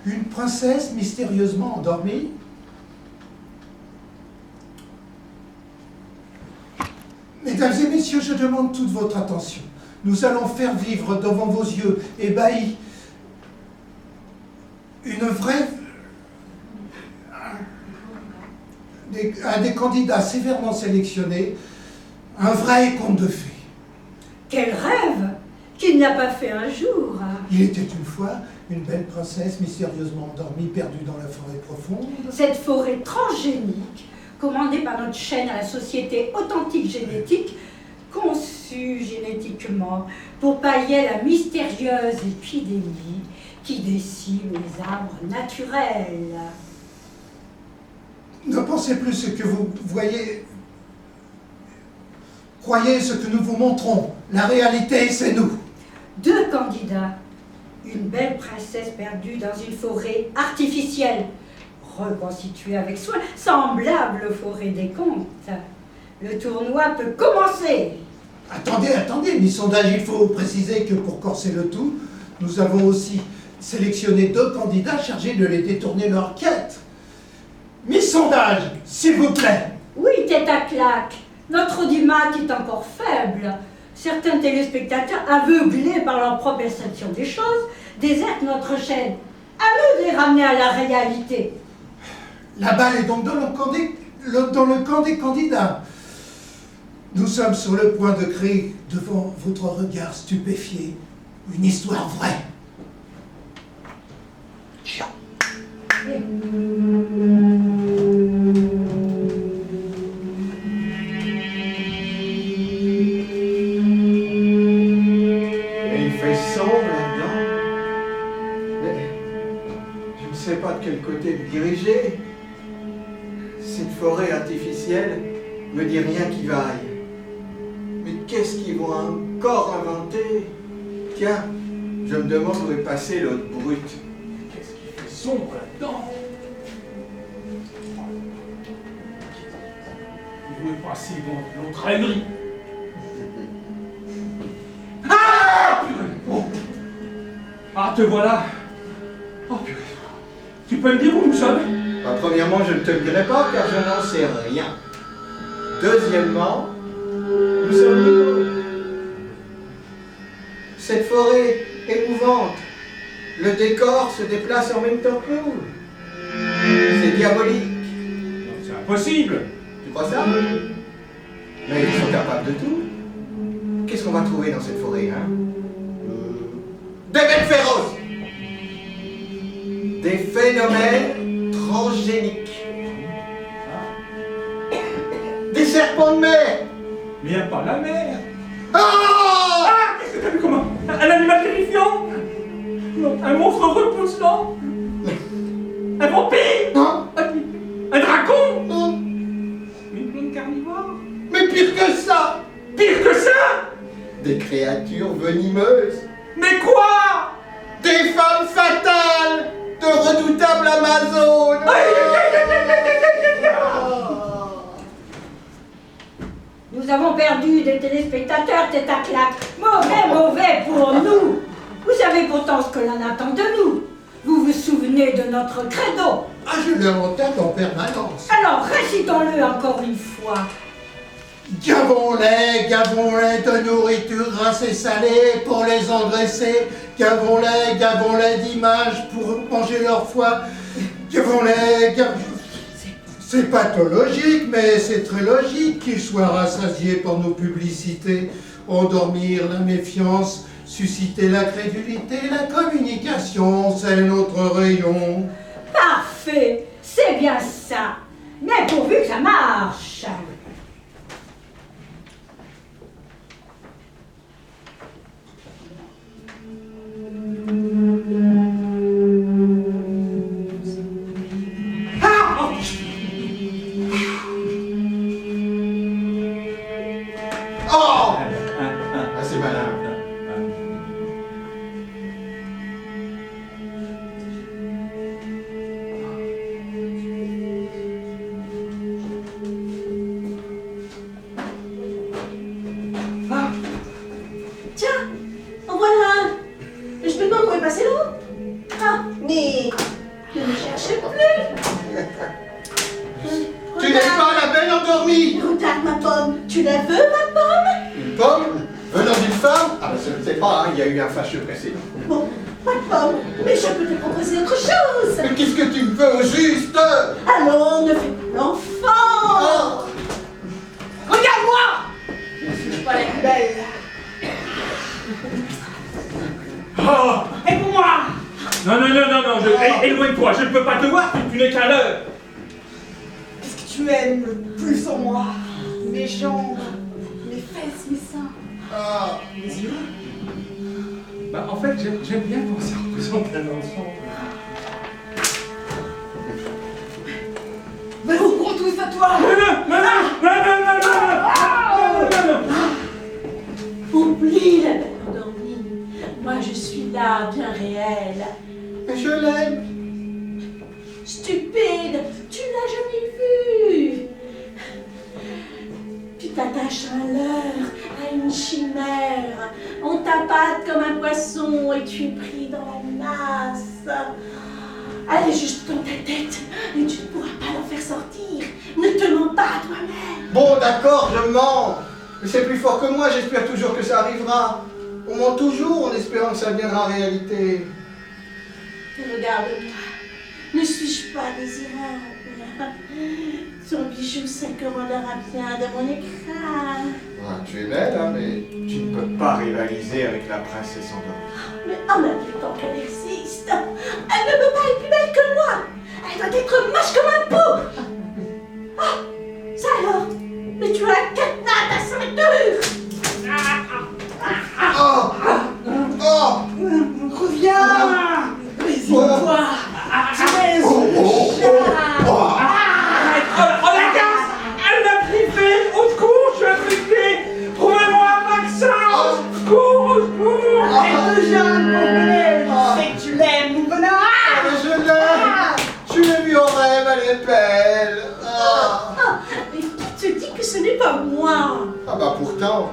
Une princesse mystérieusement endormie. Mesdames et messieurs, je demande toute votre attention. Nous allons faire vivre devant vos yeux ébahis une vraie... un des candidats sévèrement sélectionnés, un vrai conte de fées. Quel rêve qu'il n'a pas fait un jour. Il était une fois une belle princesse mystérieusement endormie, perdue dans la forêt profonde. Cette forêt transgénique, commandée par notre chaîne à la Société Authentique Génétique, conçue génétiquement pour pallier la mystérieuse épidémie qui décime les arbres naturels. Ne pensez plus ce que vous voyez. Croyez ce que nous vous montrons. La réalité, c'est nous. Deux candidats. Une belle princesse perdue dans une forêt artificielle, reconstituée avec soin, semblable aux forêts des contes. Le tournoi peut commencer. Attendez, Miss Sondage, il faut préciser que pour corser le tout, nous avons aussi sélectionné deux candidats chargés de les détourner leur quête. Miss Sondage, s'il vous plaît. Oui, tête à claque. Notre audimat est encore faible. Certains téléspectateurs, aveuglés par leur propre perception des choses, désertent notre chaîne. À nous de les ramener à la réalité. La balle est donc dans le camp des candidats. Nous sommes sur le point de créer, devant votre regard stupéfié, une histoire vraie. De quel côté me diriger. Cette forêt artificielle me dit rien qui vaille. Mais qu'est-ce qu'ils vont encore inventer? Tiens, je me demande où est passé l'autre brute. Qu'est-ce qui fait sombre là-dedans? Où est passé l'autre ânerie? Ah, purée! Oh. Ah, te voilà! Oh, purée! Tu peux me dire où nous sommes? Bah, premièrement, je ne te le dirai pas car je n'en sais rien. Deuxièmement, nous sommes libres. Cette forêt émouvante, le décor se déplace en même temps que nous. C'est diabolique. Non, c'est impossible! Tu crois ça? Mais ils sont capables de tout. Qu'est-ce qu'on va trouver dans cette forêt, hein? Des bêtes féroces! Des phénomènes transgéniques. Des serpents de mer. Mais il n'y a pas la mer! Ah! Ah! Qu'est-ce que t'as vu comment? Un animal terrifiant? Non, un monstre repoussant? Un vampire? Hein? Un dragon? Hein? Une clown carnivore? Mais pire que ça! Pire que ça? Des créatures venimeuses. Mais quoi? Des femmes fatales! De redoutables Amazones! Nous avons perdu des téléspectateurs tête à claque. Mauvais pour nous. Vous savez pourtant ce que l'on attend de nous. Vous vous souvenez de notre credo. Ah, je le rentable en permanence. Alors récitons-le encore une fois. Gavons-les de nourriture grasse et salée pour les engraisser. Gavons-les d'images pour manger leur foie. C'est pathologique, mais c'est très logique qu'ils soient rassasiés par nos publicités. Endormir la méfiance, susciter la crédulité, la communication, c'est notre rayon. Parfait, c'est bien ça. Mais pourvu que ça marche. Oh! Ah, c'est malin. Mais ne me cherchez plus. Tu n'es pas la belle endormie. Regarde ma pomme. Tu la veux, ma pomme? Une pomme venant d'une femme? Ah ben je ne sais pas, hein, il y a eu un fâcheux précédent. Bon, pas de pomme. Mais je peux te proposer autre chose. Mais qu'est-ce que tu me veux au juste? Allons, ne fais plus l'enfant. Regarde-moi. Ne suis-je pas la plus belle? Oh! Réponds-moi. Non, éloigne-toi, je ne peux pas te voir, tu n'es qu'un leurre. Qu'est-ce que tu aimes le plus en moi? Mes jambes, mes fesses, mes seins, Ah, mes yeux. Bah, en fait, j'aime bien quand ça représente un enfant. Vas-y, prends tous à toi. Oublie la belle endormie. Moi, je suis là, bien réelle. mais je l'aime. Stupide, tu l'as jamais vu. Tu t'attaches à un leurre, à une chimère. On t'appâte comme un poisson et tu es pris dans la nasse. Elle est juste dans ta tête et tu ne pourras pas l'en faire sortir. Ne te mens pas à toi-même. Bon, d'accord, je mens. Mais c'est plus fort que moi, j'espère toujours que ça arrivera. On ment toujours en espérant que ça deviendra réalité. Regarde-moi. Ne suis-je pas désirable? Ton bijou 5 € rendra bien de mon écran. Ah, tu es belle, hein, mais tu ne peux pas rivaliser avec la princesse endormie. Mais en même temps qu'elle existe, elle ne peut pas être plus belle que moi. Elle doit être moche comme un pot. Ah, ça alors? Mais tu as un cadenas à ta ceinture. Oh! Oh! Reviens. Résigne-toi. Tu es Oh, oh, un chat. oh. Oh la casse! Elle m'a griffé! Au secours, je suis griffé! Trouvez-moi un vaccin! Au secours, au secours! Elle te gêne, mon bébé. Je sais que tu l'aimes, mon bonheur. Ah, mais je l'aime! Tu l'as vue en rêve, elle est belle! Ah, Mais qui te dit que ce n'est pas moi? ah bah pourtant,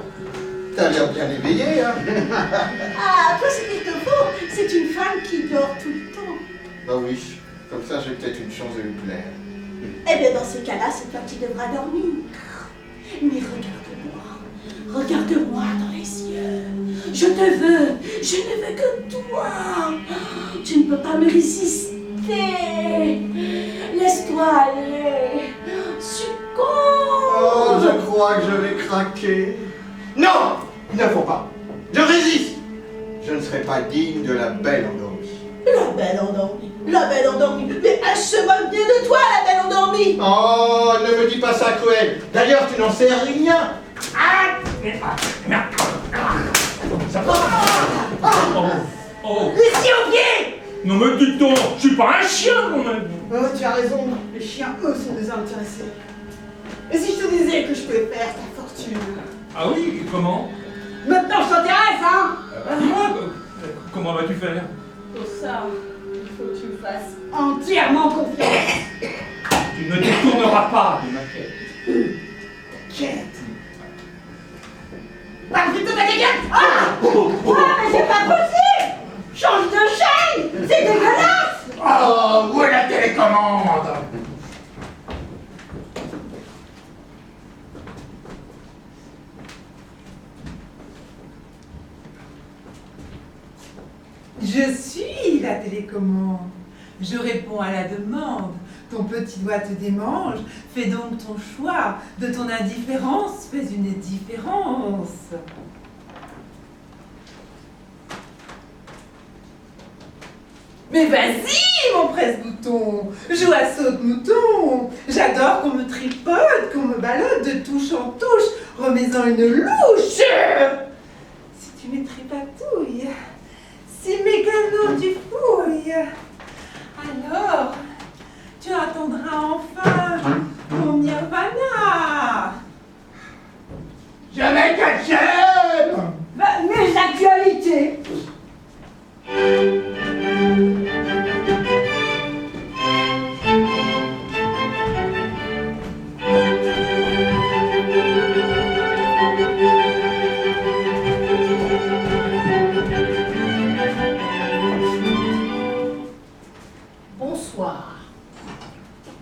t'as l'air bien éveillé, hein? Ah, toi c'est qu'il te faut. C'est une femme qui dort tout le temps. Bah oui, comme ça j'ai peut-être une chance de lui plaire. Eh bien, dans ces cas-là, c'est toi qui devras dormir. Mais regarde-moi. Regarde-moi dans les yeux. Je te veux. Je ne veux que toi. Tu ne peux pas me résister. Laisse-toi aller. Oh, Succombe. je crois que je vais craquer. Non! Il ne faut pas. Je résiste. Je ne serai pas digne de la belle endormie. La belle endormie. La belle endormie. Mais elle se moque bien de toi, la belle endormie. Oh, ne me dis pas ça, Cruel. D'ailleurs, tu n'en sais rien. Oh! Les yeux aux pieds. Non mais dis donc, je suis pas un chien quand même! Oh, tu as raison. Les chiens, eux, sont désintéressés. Et si je te disais que je pouvais faire ta fortune? Ah oui, comment? Maintenant, je t'intéresse, hein? Dis-moi, comment vas-tu faire? Pour ça, il faut que tu me fasses entièrement confiance. Tu ne détourneras pas de ma quête. Quête. Pas vite de ta quête. Ah, Ah, mais c'est pas possible. Change de chaîne. C'est dégueulasse. Oh, où est la télécommande? Je suis la télécommande. Je réponds à la demande. Ton petit doigt te démange. Fais donc ton choix. De ton indifférence, fais une différence. Mais vas-y, mon presse-bouton. Joue à saute-mouton. J'adore qu'on me tripote, qu'on me ballotte de touche en touche, remets-en une louche. Si tu me tripatouilles, si mes canaux tu fouilles, alors tu attendras enfin mon nirvana. Jamais qu'elle chaîne. Mais l'actualité. Bonsoir.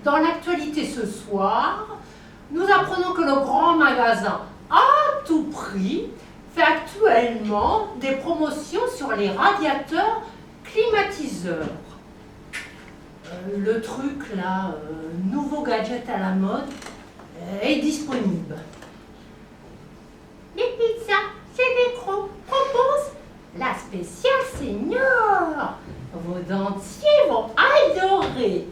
Dans l'actualité ce soir, nous apprenons que le grand magasin à tout prix fait actuellement des promotions sur les radiateurs climatiseurs. Le truc là, nouveau gadget à la mode, est disponible. Les pizzas chez Necro proposent la spéciale senior. Vos dentiers vont adorer.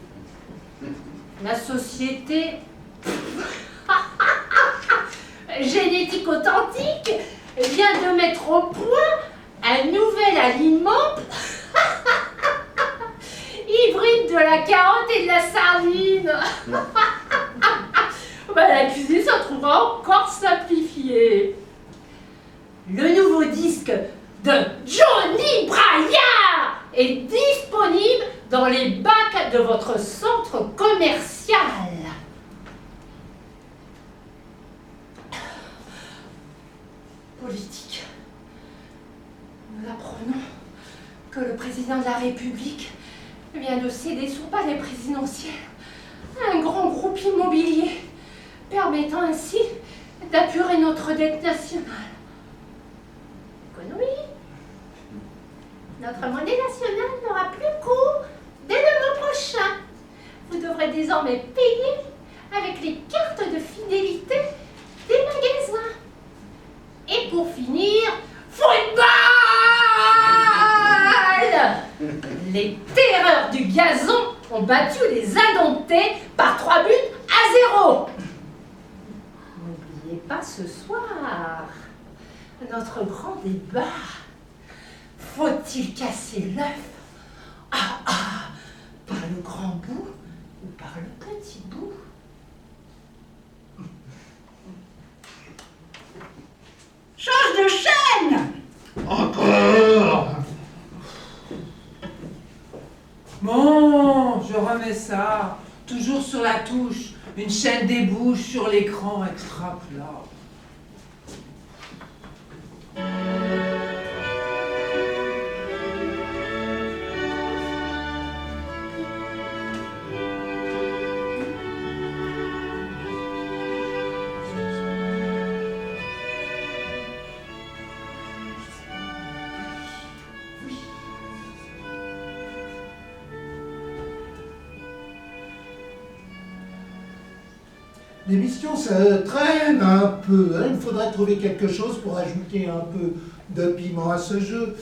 La société Génétique Authentique vient de mettre au point un nouvel aliment hybride de la carotte et de la sardine. La cuisine se trouvera encore simplifiée. Le nouveau disque de Johnny Braillard est disponible dans les bacs de votre centre commercial. Politique. Nous apprenons que le président de la République vient de céder son palais présidentiel à un grand groupe immobilier, permettant ainsi d'apurer notre dette nationale. Économie. Notre monnaie nationale n'aura plus cours dès le mois prochain. Vous devrez désormais payer avec les cartes de fidélité des magasins. Et pour finir, football! Les terreurs du gazon ont battu les Indomptés par 3 buts à 0. N'oubliez pas ce soir notre grand débat. Faut-il casser l'œuf par le grand bout ou par le petit bout? Change de chaîne! Encore! Bon, je remets ça. Toujours sur la touche. Une chaîne débouche sur l'écran extra plat. L'émission se traîne un peu, hein. Il faudrait trouver quelque chose pour ajouter un peu de piment à ce jeu.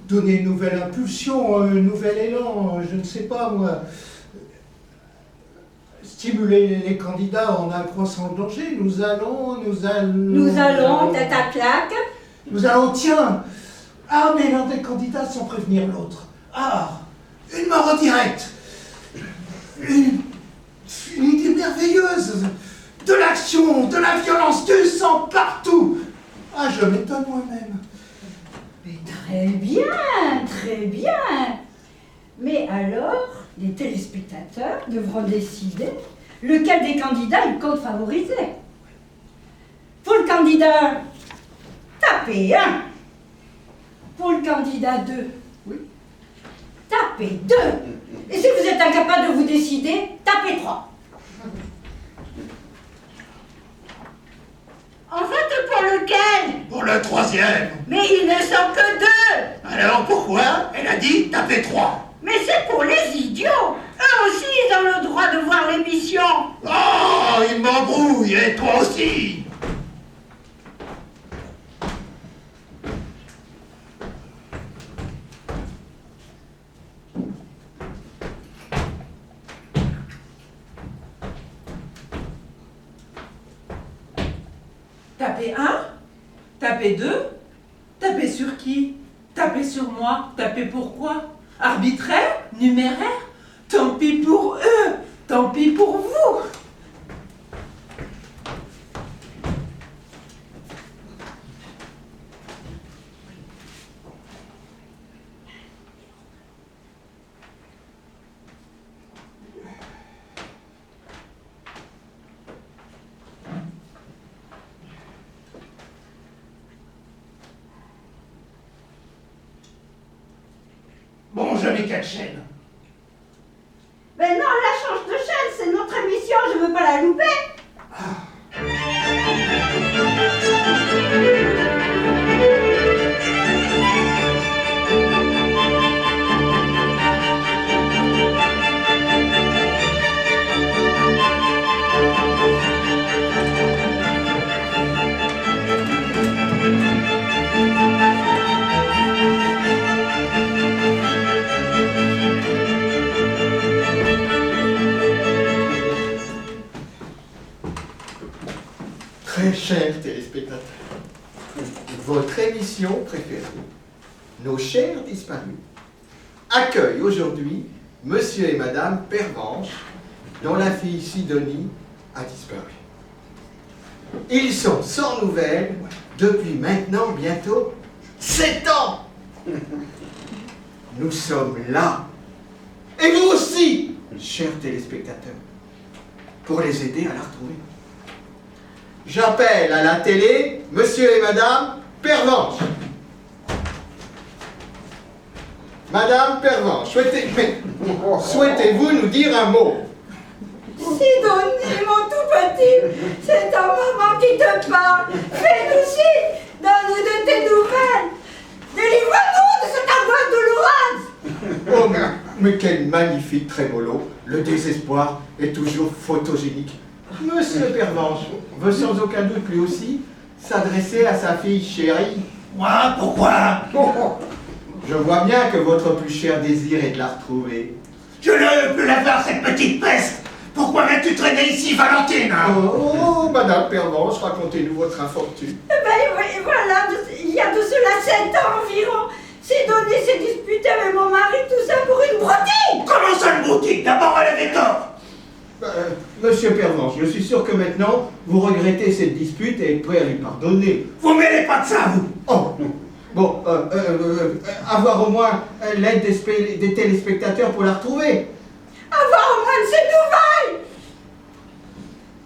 Donner une nouvelle impulsion, un nouvel élan, je ne sais pas moi. Stimuler les candidats en accroissant le danger. Nous allons, tête à claque. Nous allons, tiens, armer l'un des candidats sans prévenir l'autre. Ah, une mort en direct. Une idée merveilleuse. De l'action, de la violence, du sang partout. Ah, je m'étonne moi-même. Mais très bien, très bien. Mais alors, les téléspectateurs devront décider lequel des candidats ils comptent favoriser. Pour le candidat, tapez 1. Pour le candidat 2, Oui. tapez 2. Et si vous êtes incapable de vous décider, tapez 3. En vote pour lequel? Pour le troisième. Mais ils ne sont que 2. Alors pourquoi elle a dit taper 3? Mais c'est pour les idiots. Eux aussi, ils ont le droit de voir l'émission. Oh, il m'embrouille, et toi aussi. Tapez 1, tapez 2, tapez sur qui? Tapez sur moi, tapez pourquoi? Arbitraire? Numéraire? Tant pis pour eux, tant pis pour vous. Bon, je mets 4 chaînes. Ben non, la change de chaîne, c'est notre émission, je veux pas la louper. Très chers téléspectateurs, votre émission préférée, Nos chers disparus, accueille aujourd'hui Monsieur et Madame Pervenche, dont la fille Sidonie a disparu. Ils sont sans nouvelles depuis maintenant bientôt 7 ans. Nous sommes là, et vous aussi, chers téléspectateurs, pour les aider à la retrouver. J'appelle à la télé Monsieur et Madame Pervenche. Madame Pervenche, souhaitez-vous nous dire un mot? Sidonie, mon tout petit, c'est ta maman qui te parle. Fais-nous signe, donne-nous de tes nouvelles. Délivre-nous de cette angoisse douloureuse. Oh, mais quel magnifique trémolo. Le désespoir est toujours photogénique. Monsieur Pervenche veut sans aucun doute lui aussi s'adresser à sa fille chérie. Moi, pourquoi? Je vois bien que votre plus cher désir est de la retrouver. Je ne veux plus la voir, cette petite peste. Pourquoi viens-tu traîner ici, Valentine? Oh, Madame Pervenche, racontez-nous votre infortune. Eh ben voilà, il y a de cela 7 ans environ, Sidonie s'est disputée avec mon mari, tout ça pour une broutille. Comment ça, une boutique? D'abord, elle avait tort. Monsieur Pervenche, je suis sûr que maintenant, vous regrettez cette dispute et êtes prêt à lui pardonner. Vous mêlez pas de ça, vous. Oh, bon, avoir au moins l'aide des téléspectateurs pour la retrouver. Avoir au moins de ses nouvelles.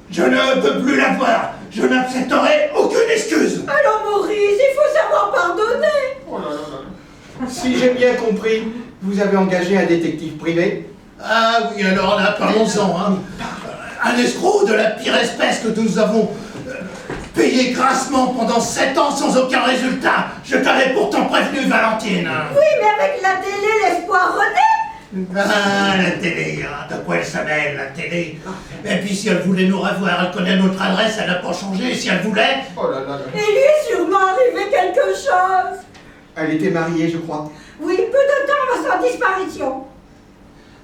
Je ne peux plus la voir. Je n'accepterai aucune excuse. Alors Maurice, il faut savoir pardonner. Oh là là là. Si j'ai bien compris, vous avez engagé un détective privé. Ah oui, alors là, parlons-en, hein. Un escroc de la pire espèce que nous avons payé grassement pendant 7 ans sans aucun résultat. Je t'avais pourtant prévenu, Valentine. Oui, mais avec la télé, l'espoir renaît. Ah, la télé, hein. De quoi elle s'amène, la télé? Et puis si elle voulait nous revoir, elle connaît notre adresse, elle n'a pas changé. Si elle voulait... Oh là là là. Il lui est sûrement arrivé quelque chose. Elle était mariée, je crois. Oui, peu de temps avant sa disparition.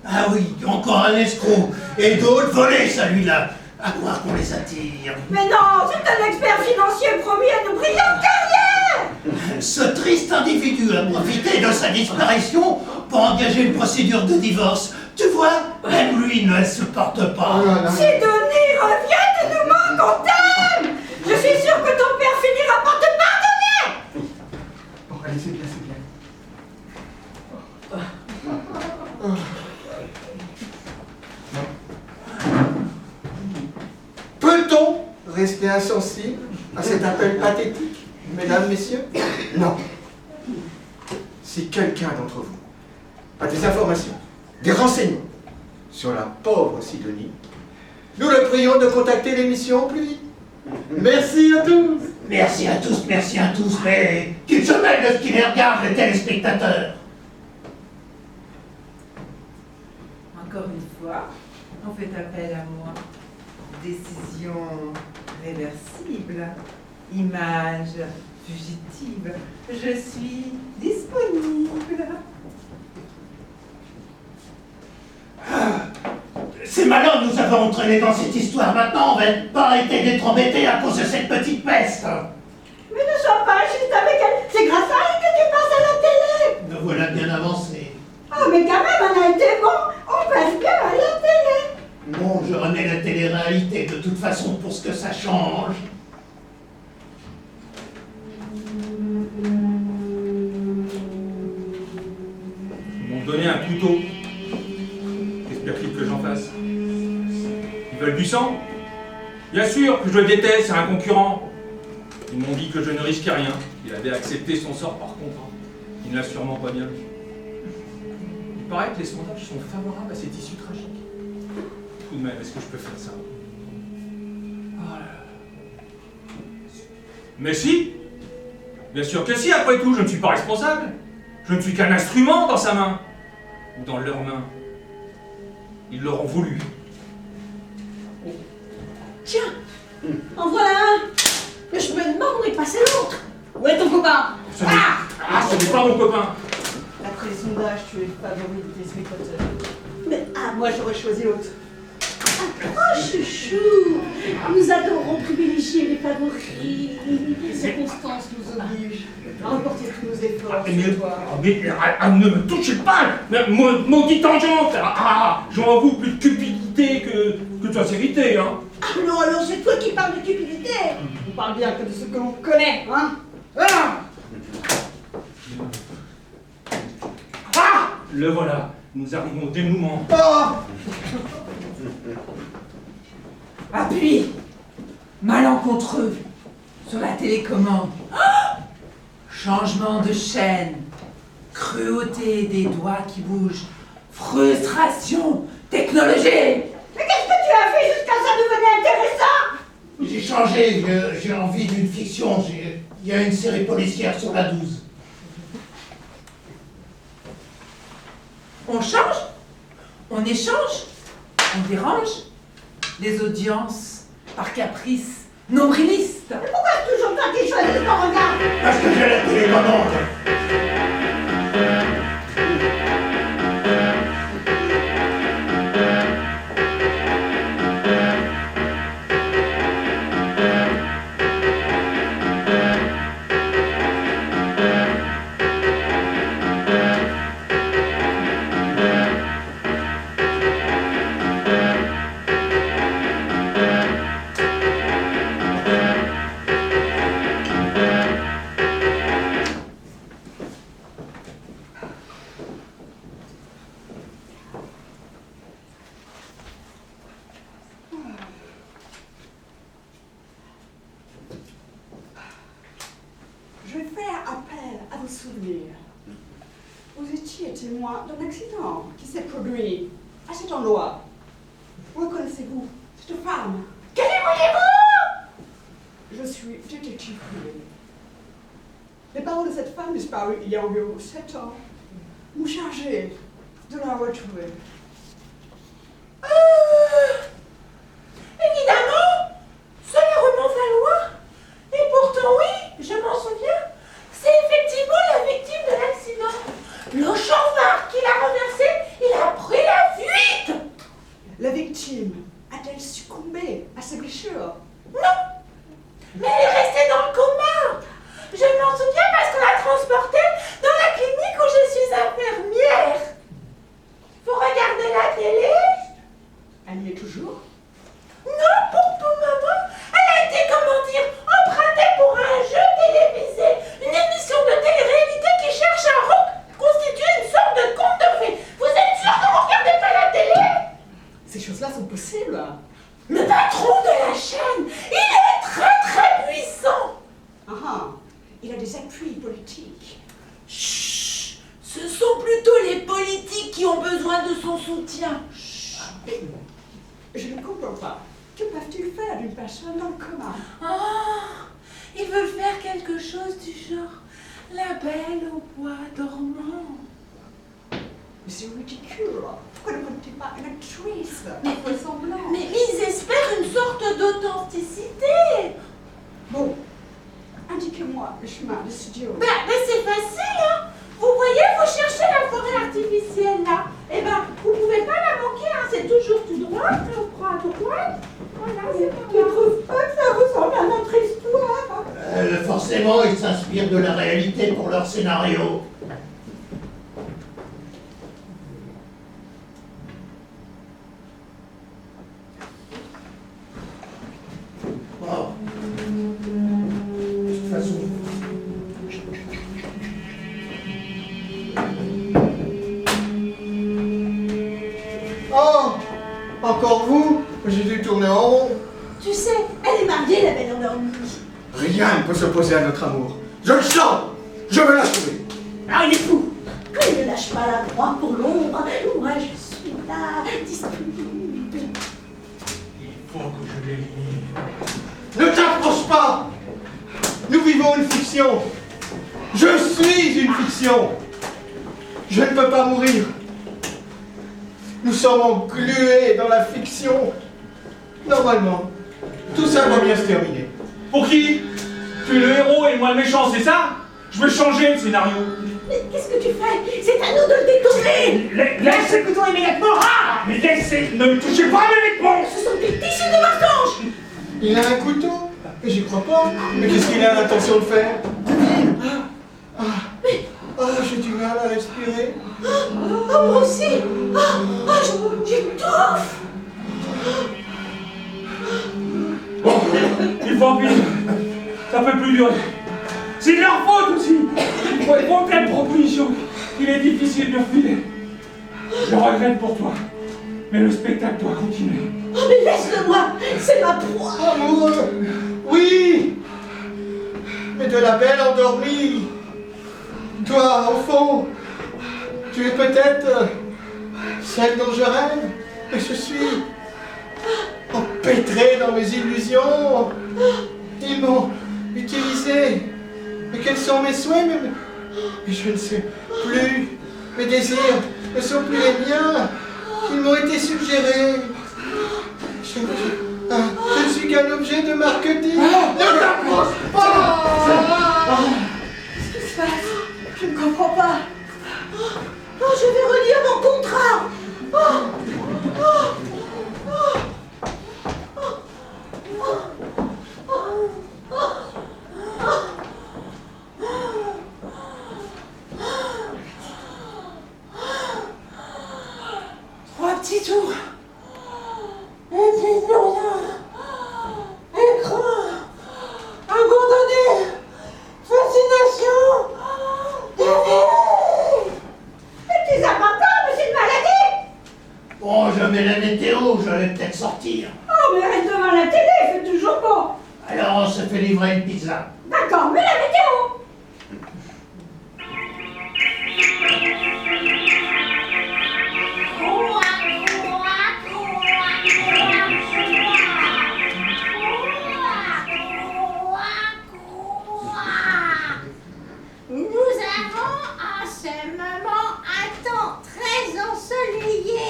Ah oui, encore un escroc. Et d'autres volés, celui-là. À croire qu'on les attire. Mais non, c'est un expert financier promis à une brillante carrière. Ce triste individu a profité de sa disparition pour engager une procédure de divorce. Tu vois, même lui ne se porte pas. Oh là là. Sidonie, reviens, tu nous manques, on t'aime. Je suis sûre que ton père finira par te pardonner. Oh, allez, c'est bien, c'est bien. Peut-on rester insensible à cet appel pathétique, mesdames, messieurs? Non. Si quelqu'un d'entre vous a des informations, des renseignements sur la pauvre Sidonie, nous le prions de contacter l'émission au plus vite. Merci à tous. Merci à tous, mais qu'ils se mêlent de ce qui les regarde, les téléspectateurs. Encore une fois, on fait appel à moi. Décision réversible, image fugitive. Je suis disponible. C'est malin, nous avons entraîné dans cette histoire. Maintenant, on va pas arrêter d'être embêtés à cause de cette petite peste. Mais ne sois pas injuste avec elle. C'est grâce à elle que tu passes à la télé. Me voilà bien avancé. Ah, mais quand même, on a été bon. On passe bien à la télé. Bon, je remets la télé-réalité de toute façon pour ce que ça change. Ils m'ont donné un couteau. Qu'espère-t-il que j'en fasse? Ils veulent du sang? Bien sûr que je le déteste, c'est un concurrent. Ils m'ont dit que je ne risquais rien. Il avait accepté son sort par contre. Il ne l'a sûrement pas bien vu. Il paraît que les sondages sont favorables à cette issue tragique. Tout de même, est-ce que je peux faire ça? Oh là là. Mais si! Bien sûr que si, après tout, je ne suis pas responsable. Je ne suis qu'un instrument dans sa main. Ou dans leurs mains. Ils l'auront voulu. Tiens, en voilà un. Mais je me demande où est passé l'autre. Où est ton copain? Ce n'est pas mon copain. Après les sondages, tu es le favori des téléspectateurs. Mais Moi, j'aurais choisi l'autre. oh chouchou, nous adorons privilégier les favoris. Les circonstances nous obligent À reporter tous nos efforts Mais, sur toi. ne me touchez pas! Maudit tangente! J'en avoue plus de cupidité que de sincérité, hein! Ah non, alors c'est toi qui parles de cupidité. On parle bien que de ce que l'on connaît, hein? Le voilà, nous arrivons au dénouement. Appui malencontreux sur la télécommande. Changement de chaîne. Cruauté des doigts qui bougent. Frustration technologique. Mais qu'est-ce que tu as fait jusqu'à ça devenir intéressant? J'ai changé, j'ai envie d'une fiction. Il y a une série policière sur la 12. On change, on échange, on dérange. Les audiences, par caprice, nombrilistes. Pourquoi toujours toi qui choisis ton regard? Parce que j'ai la télécommande. Je vais faire appel à vos souvenirs. Vous étiez témoin d'un accident qui s'est produit à cet endroit. Reconnaissez-vous cette femme? Que voulez-vous? Je suis détective privé. Les parents de cette femme disparue il y a environ 7 ans m'ont chargé de la retrouver. Évidemment, cela remonte à loin. Et pourtant, oui, je m'en souviens. C'est effectivement la victime de l'accident. Le chauffard qui l'a renversé, il a pris la fuite. La victime a-t-elle succombé à ses blessures? Non, mais elle est restée dans le coma. Je m'en souviens parce qu'on l'a transportée dans la clinique où je suis infirmière. Vous regardez la télé? Elle y est toujours? Non, pourtant, maman, elle a été, comment dire, empruntée pour un jeu télévisé, une émission de télé-réalité qui cherche à reconstituer une sorte de conte de fées. Vous êtes sûr que vous regardez pas la télé? Ces choses-là sont possibles. Le patron de la chaîne, il est très très puissant. Il a des appuis politiques. Chut, ce sont plutôt les politiques qui ont besoin de son soutien. Mais je ne comprends pas. Que peuvent-ils faire d'une personne dans le coma? Ah, ils veulent faire quelque chose du genre la belle au bois dormant. Mais c'est ridicule. Pourquoi ne mettez pas une actrice vraisemblable? Mais ils espèrent une sorte d'authenticité. Bon, indiquez-moi le chemin du studio. Ben c'est facile, hein. Vous voyez, vous cherchez la forêt artificielle, là. Eh ben, vous pouvez pas la manquer, hein. C'est toujours tout droit, on prend à droite. Voilà, c'est pas Tu trouves pas que ça ressemble à notre histoire? Forcément, ils s'inspirent de la réalité pour leur scénario. Bon. De toute façon. Oh! Encore vous? J'ai dû tourner en rond. Tu sais, elle est mariée, la belle endormie. Rien ne peut s'opposer à notre amour. Je le sens! Je veux la trouver! Ah, il est fou. Quand il ne lâche cherche pas la croix pour l'ombre. Moi, je suis là, disponible. Il faut que je l'élimine. Ne t'approche pas! Nous vivons une fiction. Je suis une fiction. Je ne peux pas mourir. Nous sommes englués dans la fiction. Normalement, tout ça va bien se terminer. Pour qui? Tu es le héros et moi le méchant, c'est ça? Je veux changer le scénario. Mais qu'est-ce que tu fais? C'est à nous de le détourner. Laissez le couteau immédiatement! Ah! Mais laissez! Ne me touchez pas à mes vêtements! Ce sont des tissus de mensonges. Il a un couteau? Mais j'y crois pas. Mais qu'est-ce qu'il a l'intention de faire? J'ai du mal à respirer. Moi aussi. J'étouffe. Bon, il faut en finir. Ça peut plus durer. C'est de leur faute aussi. Ils font plein de propositions. Il est difficile de refiler. Je regrette pour toi. Mais le spectacle doit continuer. Oh, mais laisse-le-moi. C'est ma proie. Amoureux! Oui! Mais de la belle endormie! Toi, au fond, tu es peut-être celle dont je rêve, et je suis empêtré dans mes illusions. Ils m'ont utilisé. Mais quels sont mes souhaits? Mais je ne sais plus. Mes désirs ne sont plus les miens. Ils m'ont été suggérés. Je ne suis qu'un objet de marketing. Ne t'approche pas! Qu'est-ce qui se passe? Je ne comprends pas. Oh, je vais relire mon contrat. Trois petits tours. Et puis plus rien. Écran. Abandonné. Fascination. Mais tu important, mais c'est une maladie. Bon, je mets la météo, je vais peut-être sortir. Oh, mais reste devant la télé, il fait toujours beau. Alors on se fait livrer une pizza. D'accord, mais la météo. Nous avons en ce moment un temps très ensoleillé.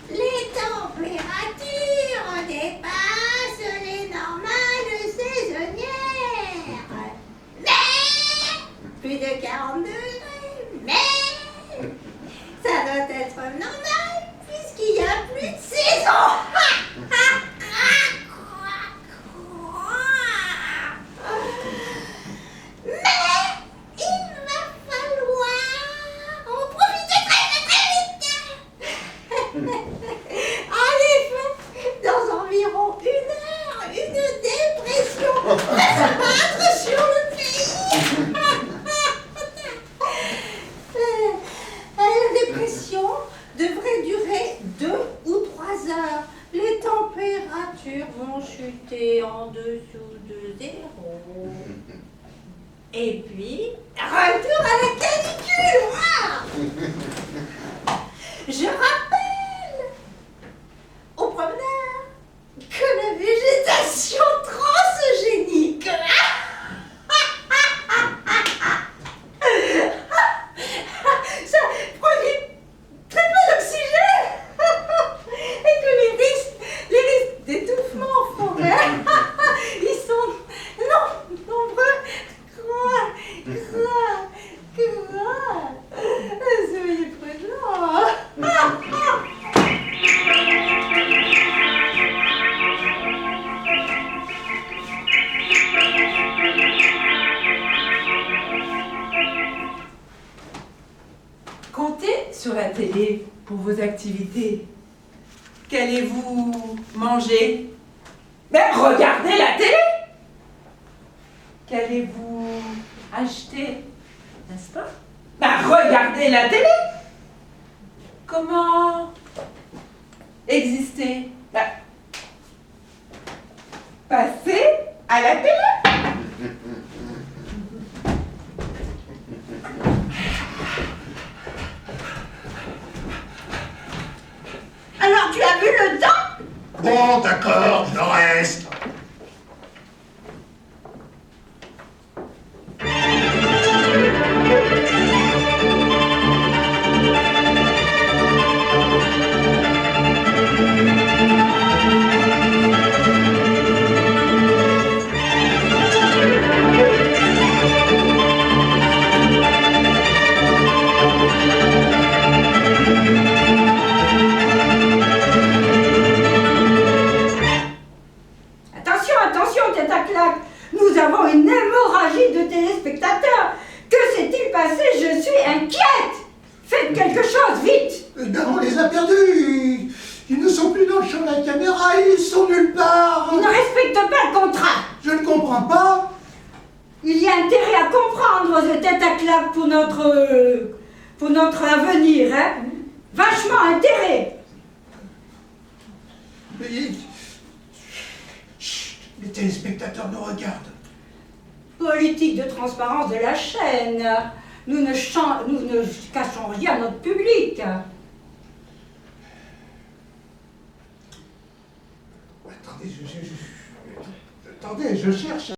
Les températures dépassent les normales saisonnières. Mais plus de 40 degrés. Mais ça doit être normal puisqu'il n'y a plus de saison. Mais il va falloir en profiter très vite. En effet, dans environ 1 heure, une dépression va s'abattre sur le pays. La dépression devrait durer 2 ou 3 heures. Les températures vont chuter en dessous de 0. Et puis, retour à la canicule. Je rappelle aux promeneurs que la végétation transgénique ça produit très peu d'oxygène et que les risques d'étouffement en forêt ils sont nombreux. Soyez prudents. Comptez sur la télé pour vos activités. Qu'allez-vous manger? Ben, regardez la télé! Qu'allez-vous acheter? N'est-ce pas? Ben, regardez la télé! Comment exister? Ben, passez à la télé! eu le temps? Bon, d'accord, je reste. Attention, attention, tête à claque. Nous avons une hémorragie de téléspectateurs. Que s'est-il passé? Je suis inquiète. Faites quelque chose, vite. Eh bien, on les a perdus. Ils ne sont plus dans le champ de la caméra, ils sont nulle part. Ils ne respectent pas le contrat. Je ne comprends pas. Il y a intérêt à comprendre ce tête à claque pour notre avenir, hein. Vachement intérêt. Mais... Chut, les téléspectateurs nous regardent. Politique de transparence de la chaîne. Nous ne cachons rien à notre public. Attendez, je cherche.